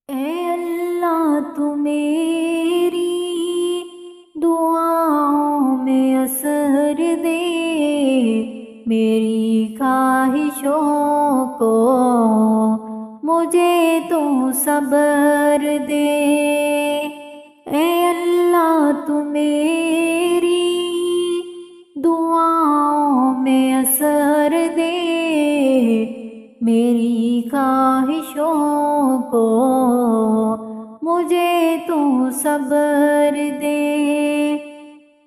اے اللہ تو میری دعاؤں میں اثر دے، میری خواہشوں کو مجھے تو صبر دے۔ اے اللہ تو میری دعاؤں میں اثر دے، میری خواہشوں کو مجھے تو صبر دے۔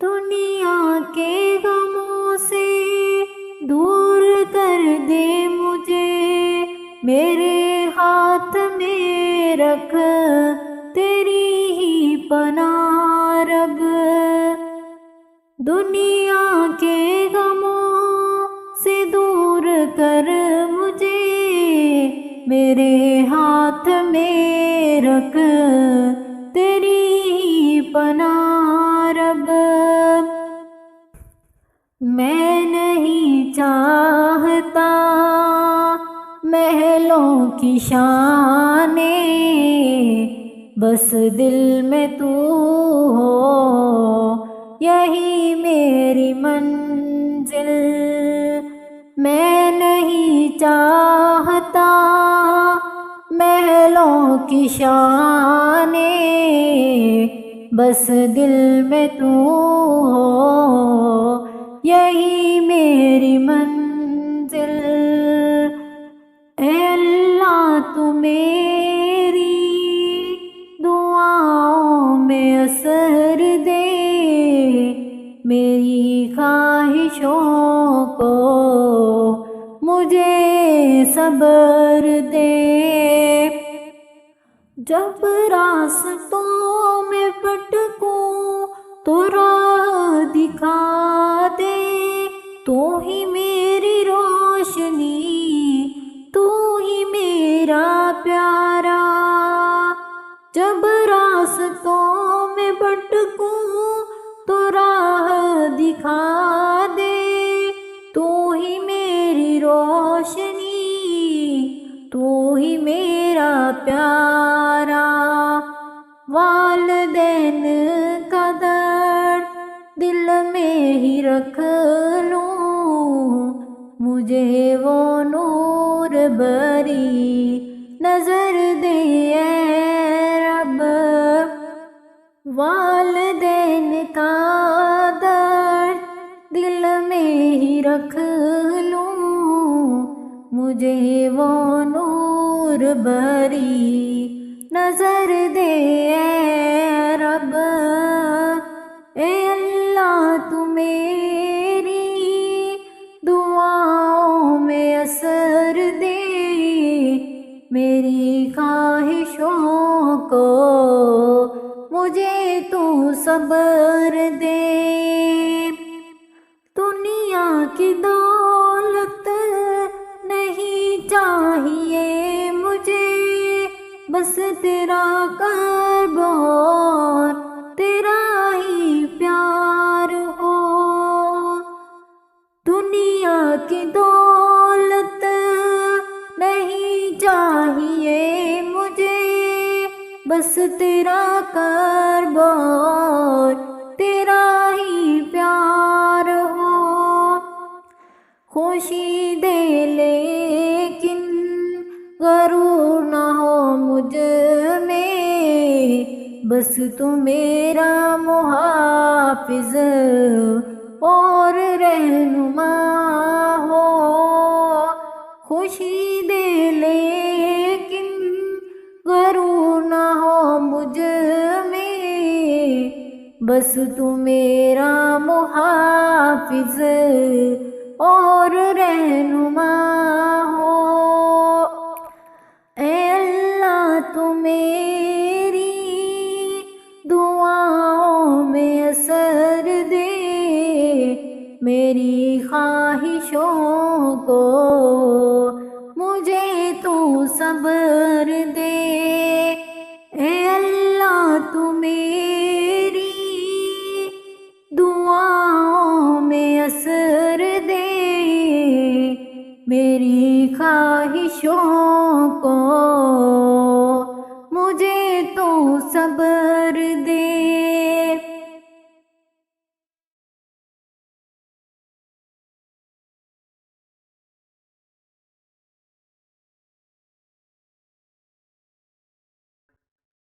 دنیا کے غموں سے دور کر دے مجھے، میرے ہاتھ میں رکھ تیری ہی پناہ رب۔ دنیا کے غموں سے دور کر مجھے، میرے ہاتھ میں رکھ تیری ہی پناہ رب۔ میں نہیں چاہتا محلوں کی شانیں، بس دل میں تو ہو یہی میری منزل۔ میں نہیں چاہتا محلوں کی شانیں، بس دل میں تو ہو یہی میری منزل۔ اے اللہ تو میری دعاؤں میں اثر دے، میری خواہشوں کو مجھے صبر دے۔ جب راستوں میں بھٹکوں تو راہ دکھا دے، تو ہی میری روشنی، تو ہی میرا پیارا۔ جب راستوں میں بھٹکوں تو راہ دکھا دے، تو ہی میری روشنی، تو ہی میرا پیارا۔ والدین کا درد دل میں ہی رکھ لوں، مجھے وہ نور بھری نظر دے اے رب۔ والدین کا درد دل میں ہی رکھ لوں، مجھے وہ نور بھری نظر دے اے رب۔ اے اللہ تو میری دعاؤں میں اثر دے، میری خواہشوں کو مجھے تو صبر دے۔ دنیا کی دولت نہیں چاہیے مجھے، بس تیرا قرب اور تیرا ہی پیار ہو۔ دنیا کی دولت نہیں چاہیے مجھے، بس تیرا قرب اور تیرا ہی پیار ہو۔ خوشی دے لیکن غرور نہ ہو مجھ میں، بس تو میرا محافظ اور رہنما ہو۔ خوشی دے لیکن غرور نہ ہو مجھ میں، بس تو میرا محافظ اور رہنما ہو۔ اے اللہ تو میری